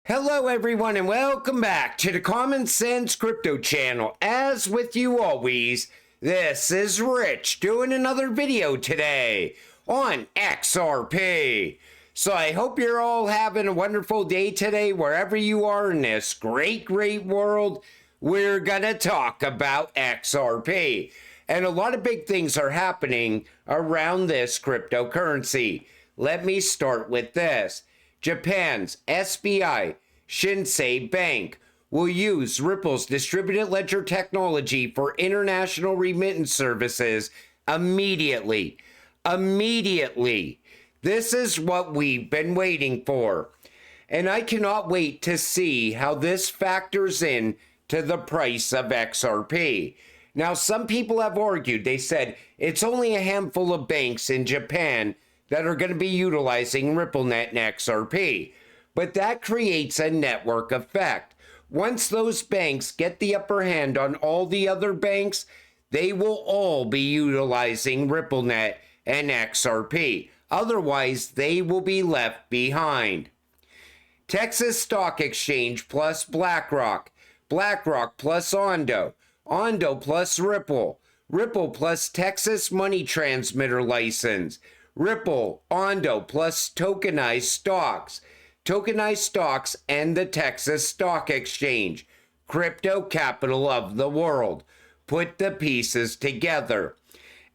Hello everyone and welcome back to the Common Sense Crypto channel. As with you always, this is Rich doing another video today on XRP. So I hope you're all having a wonderful day today wherever you are in this great world. We're gonna talk about XRP. And a lot of big things are happening around this cryptocurrency. Let me start with this. Japan's SBI Shinsei Bank will use Ripple's distributed ledger technology for international remittance services immediately. Immediately. This is what we've been waiting for. And I cannot wait to see how this factors in to the price of XRP. Now, some people have argued, they said it's only a handful of banks in Japan that are going to be utilizing RippleNet and XRP. But that creates a network effect. Once those banks get the upper hand on all the other banks, they will all be utilizing RippleNet and XRP. Otherwise, they will be left behind. Texas Stock Exchange plus BlackRock, BlackRock plus Ondo, Ondo plus Ripple, Ripple plus Texas Money Transmitter License, Ripple, Ondo plus tokenized stocks and the Texas Stock Exchange, crypto capital of the world. Put the pieces together.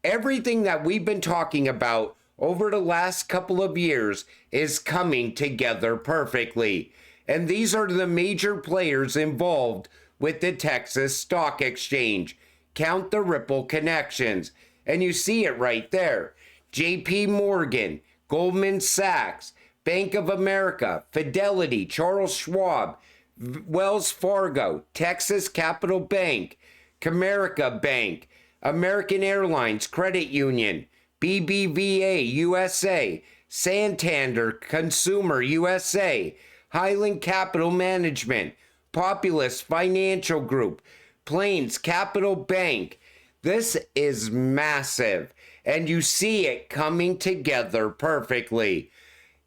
Everything that we've been talking about over the last couple of years is coming together perfectly. And these are the major players involved with the Texas Stock Exchange. Count the Ripple connections. And you see it right there. JP Morgan, Goldman Sachs, Bank of America, Fidelity, Charles Schwab, Wells Fargo, Texas Capital Bank, Comerica Bank, American Airlines Credit Union, BBVA USA, Santander Consumer USA, Highland Capital Management, Populous Financial Group, Plains Capital Bank. This is massive. And you see it coming together perfectly.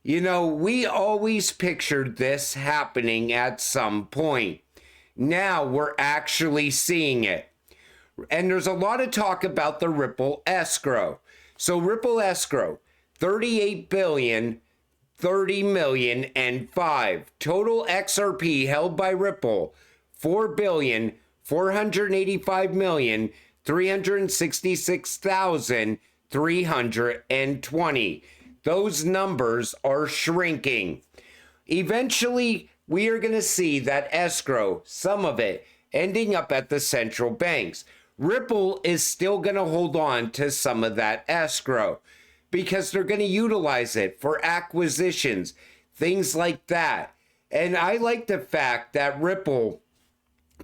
You know, we always pictured this happening at some point. Now we're actually seeing it. And there's a lot of talk about the Ripple escrow. So Ripple escrow, 38 billion, 30 million, and 5. Total XRP held by Ripple, 4 billion, 485 million, 366,320. Those numbers are shrinking. Eventually, we are going to see that escrow, some of it, ending up at the central banks. Ripple is still going to hold on to some of that escrow because they're going to utilize it for acquisitions, things like that. And I like the fact that Ripple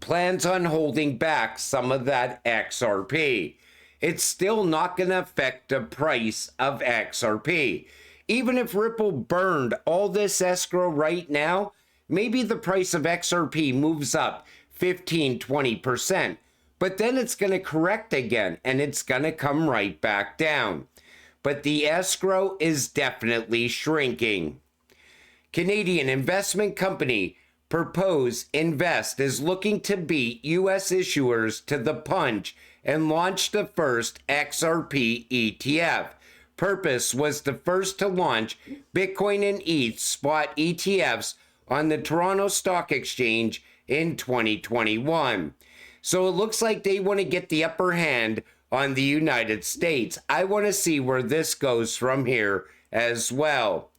plans on holding back some of that XRP. It's still not going to affect the price of XRP. Even if Ripple burned all this escrow right now, maybe the price of XRP moves up 15-20%. But then it's going to correct again and it's going to come right back down. But the escrow is definitely shrinking. Canadian investment company Propose Invest is looking to beat U.S. issuers to the punch and launch the first XRP ETF. Purpose was the first to launch Bitcoin and ETH spot ETFs on the Toronto Stock Exchange in 2021. So it looks like they want to get the upper hand on the United States. I want to see where this goes from here as well.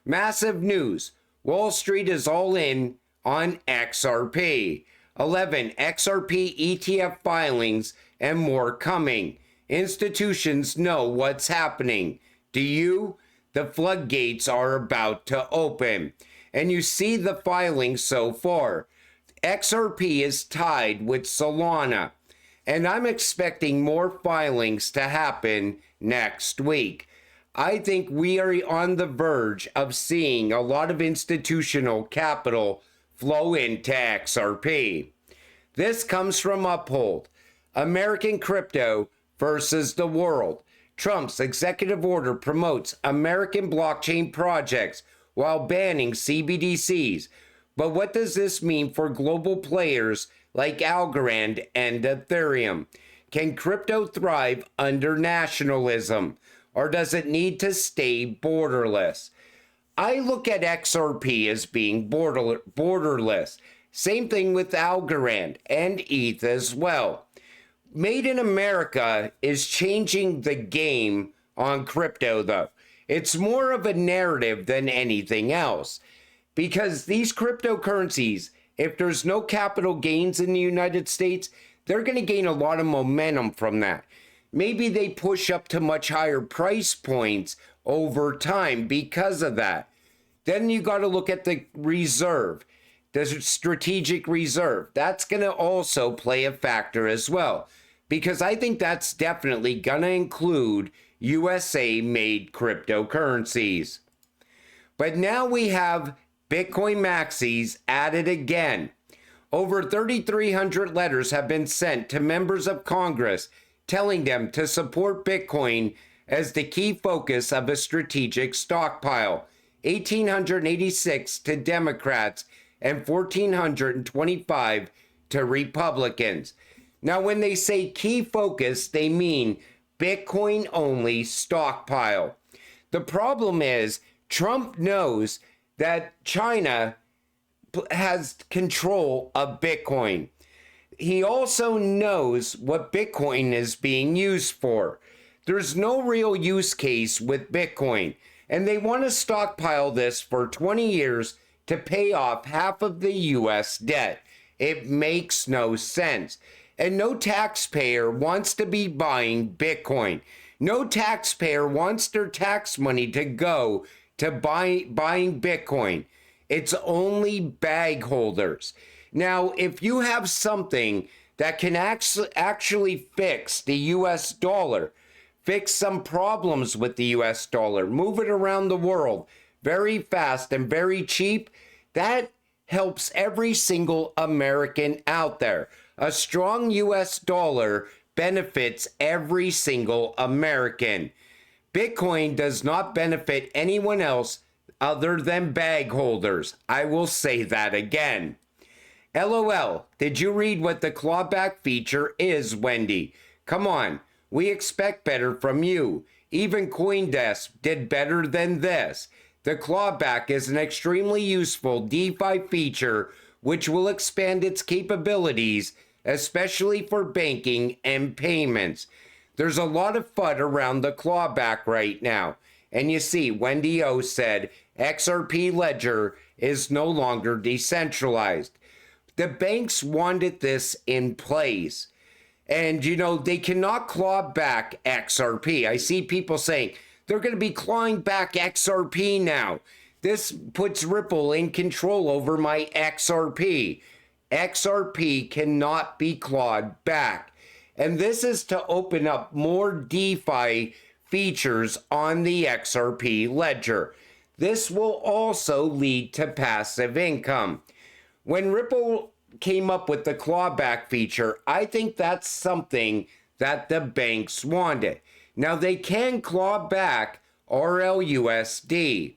Massive news. Wall Street is all in on XRP. 11 XRP ETF filings and more coming. Institutions know what's happening. Do you? The floodgates are about to open. And you see the filings so far. XRP is tied with Solana. And I'm expecting more filings to happen next week. I think we are on the verge of seeing a lot of institutional capital flow into XRP. This comes from Uphold. American crypto versus the world. Trump's executive order promotes American blockchain projects while banning CBDCs. But what does this mean for global players like Algorand and Ethereum? Can crypto thrive under nationalism, or does it need to stay borderless? I look at XRP as being borderless. Same thing with Algorand and ETH as well. Made in America is changing the game on crypto, though. It's more of a narrative than anything else. Because these cryptocurrencies, if there's no capital gains in the United States, they're going to gain a lot of momentum from that. Maybe they push up to much higher price points over time because of that. Then you got to look at the reserve, the strategic reserve. That's going to also play a factor as well, because I think that's definitely going to include USA-made cryptocurrencies. But now we have Bitcoin maxis added again. Over 3,300 letters have been sent to members of Congress telling them to support Bitcoin as the key focus of a strategic stockpile. 1,886 to Democrats and 1,425 to Republicans. Now, when they say key focus, they mean Bitcoin only stockpile. The problem is Trump knows that China has control of Bitcoin. He also knows what Bitcoin is being used for. There's no real use case with Bitcoin, and they want to stockpile this for 20 years to pay off half of the US debt. It makes no sense. And no taxpayer wants to be buying Bitcoin. No taxpayer wants their tax money to go to buying Bitcoin. It's only bag holders. Now, if you have something that can actually fix the US dollar, fix some problems with the US dollar, move it around the world very fast and very cheap, that helps every single American out there. A strong US dollar benefits every single American. Bitcoin does not benefit anyone else other than bag holders. I will say that again. LOL, did you read what the clawback feature is, Wendy? Come on, we expect better from you. Even CoinDesk did better than this. The clawback is an extremely useful DeFi feature which will expand its capabilities, especially for banking and payments. There's a lot of FUD around the clawback right now. And you see, Wendy O said XRP Ledger is no longer decentralized. The banks wanted this in place. And, you know, they cannot claw back XRP. I see people saying they're going to be clawing back XRP now. This puts Ripple in control over my XRP. XRP cannot be clawed back. And this is to open up more DeFi features on the XRP ledger. This will also lead to passive income. When Ripple came up with the clawback feature, I think that's something that the banks wanted. Now they can claw back RLUSD.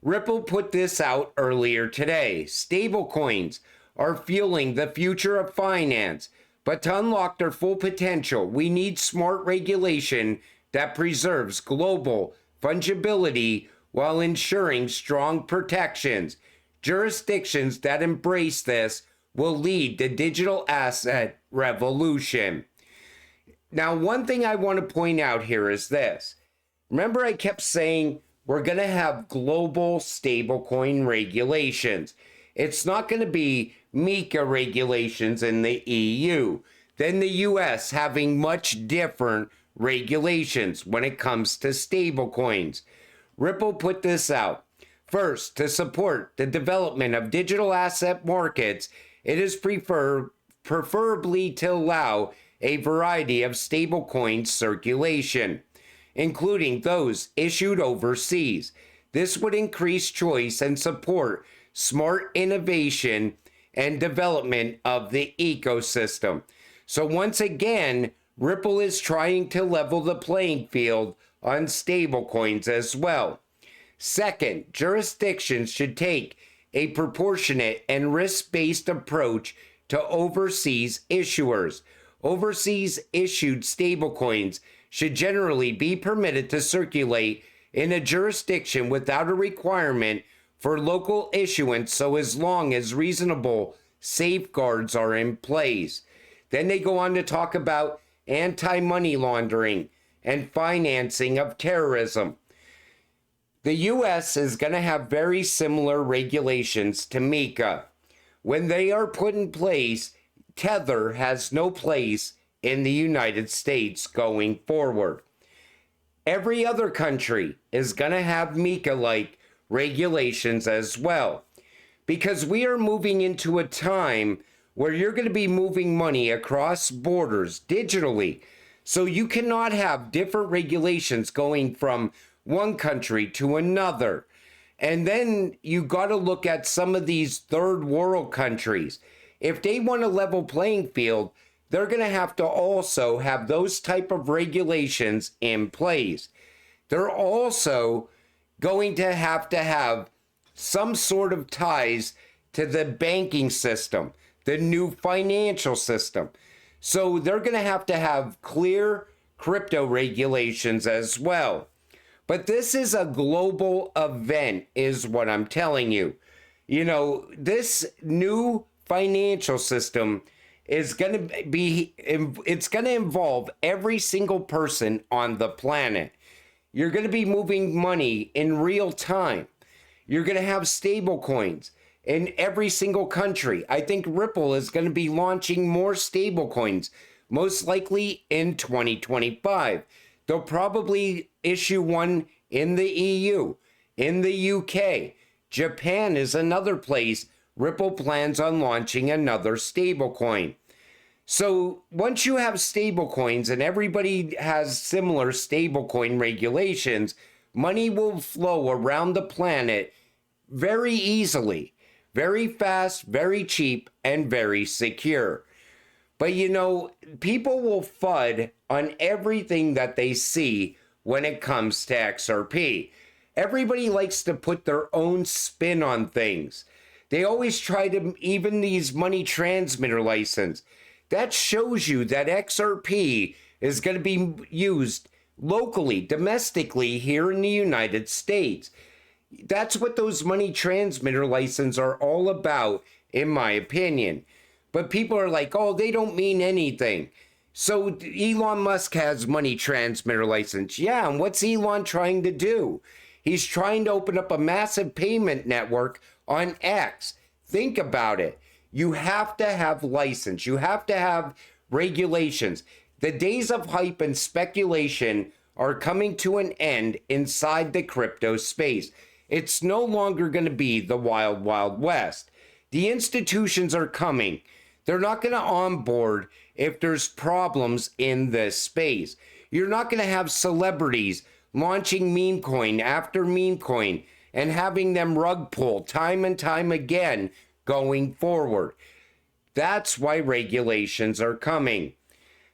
Ripple put this out earlier today. Stablecoins are fueling the future of finance, but to unlock their full potential, we need smart regulation that preserves global fungibility while ensuring strong protections. Jurisdictions that embrace this will lead the digital asset revolution. Now, one thing I want to point out here is this. Remember, I kept saying we're going to have global stablecoin regulations. It's not going to be MiCA regulations in the EU. Then the US having much different regulations when it comes to stablecoins. Ripple put this out. First, to support the development of digital asset markets, it is preferably to allow a variety of stablecoin circulation, including those issued overseas. This would increase choice and support smart innovation and development of the ecosystem. So once again, Ripple is trying to level the playing field on stablecoins as well. Second, jurisdictions should take a proportionate and risk-based approach to overseas issuers. Overseas issued stablecoins should generally be permitted to circulate in a jurisdiction without a requirement for local issuance, so as long as reasonable safeguards are in place. Then they go on to talk about anti-money laundering and financing of terrorism. The U.S. is going to have very similar regulations to MiCA. When they are put in place, Tether has no place in the United States going forward. Every other country is going to have MiCA-like regulations as well, because we are moving into a time where you're going to be moving money across borders digitally. So you cannot have different regulations going from one country to another. And then you got to look at some of these third world countries. If they want a level playing field, they're going to have to also have those type of regulations in place. They're also going to have some sort of ties to the banking system, the new financial system. So they're going to have clear crypto regulations as well. But this is a global event, is what I'm telling you. You know, this new financial system is going to it's going to involve every single person on the planet. You're going to be moving money in real time. You're going to have stable coins in every single country. I think Ripple is going to be launching more stable coins, most likely in 2025. They'll probably issue one in the EU, in the UK. Japan is another place Ripple plans on launching another stablecoin. So once you have stablecoins and everybody has similar stablecoin regulations, money will flow around the planet very easily, very fast, very cheap, and very secure. But you know, people will FUD on everything that they see when it comes to XRP. Everybody likes to put their own spin on things. They always try to, even these money transmitter license. That shows you that XRP is going to be used locally, domestically here in the United States. That's what those money transmitter licenses are all about, in my opinion. But people are like, oh, they don't mean anything. So Elon Musk has money transmitter license. Yeah, and what's Elon trying to do? He's trying to open up a massive payment network on X. Think about it. You have to have license. You have to have regulations. The days of hype and speculation are coming to an end inside the crypto space. It's no longer going to be the wild, wild west. The institutions are coming. They're not going to onboard if there's problems in this space. You're not going to have celebrities launching meme coin after meme coin and having them rug pull time and time again going forward. That's why regulations are coming.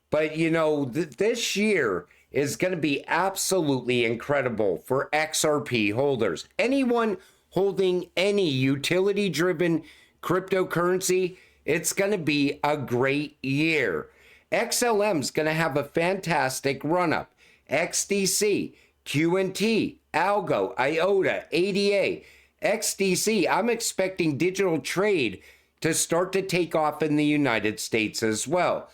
But you know, this year is going to be absolutely incredible for XRP holders. Anyone holding any utility-driven cryptocurrency, it's going to be a great year. XLM's going to have a fantastic run-up. XDC, QNT, Algo, IOTA, ADA, XDC. I'm expecting digital trade to start to take off in the United States as well,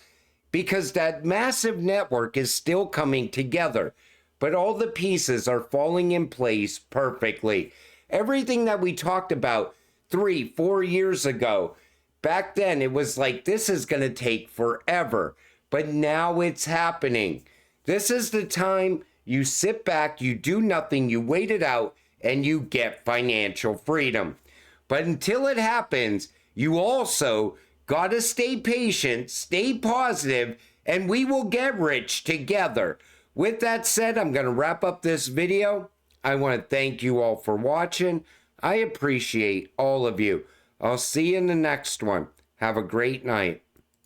because that massive network is still coming together, but all the pieces are falling in place perfectly. Everything that we talked about 3-4 years ago, back then it was like, this is going to take forever, but now it's happening. This is the time you sit back, you do nothing, you wait it out, and you get financial freedom. But until it happens, you also gotta stay patient, stay positive, and we will get rich together. With that said, I'm gonna wrap up this video. I want to thank you all for watching. I appreciate all of you. I'll see you in the next one. Have a great night.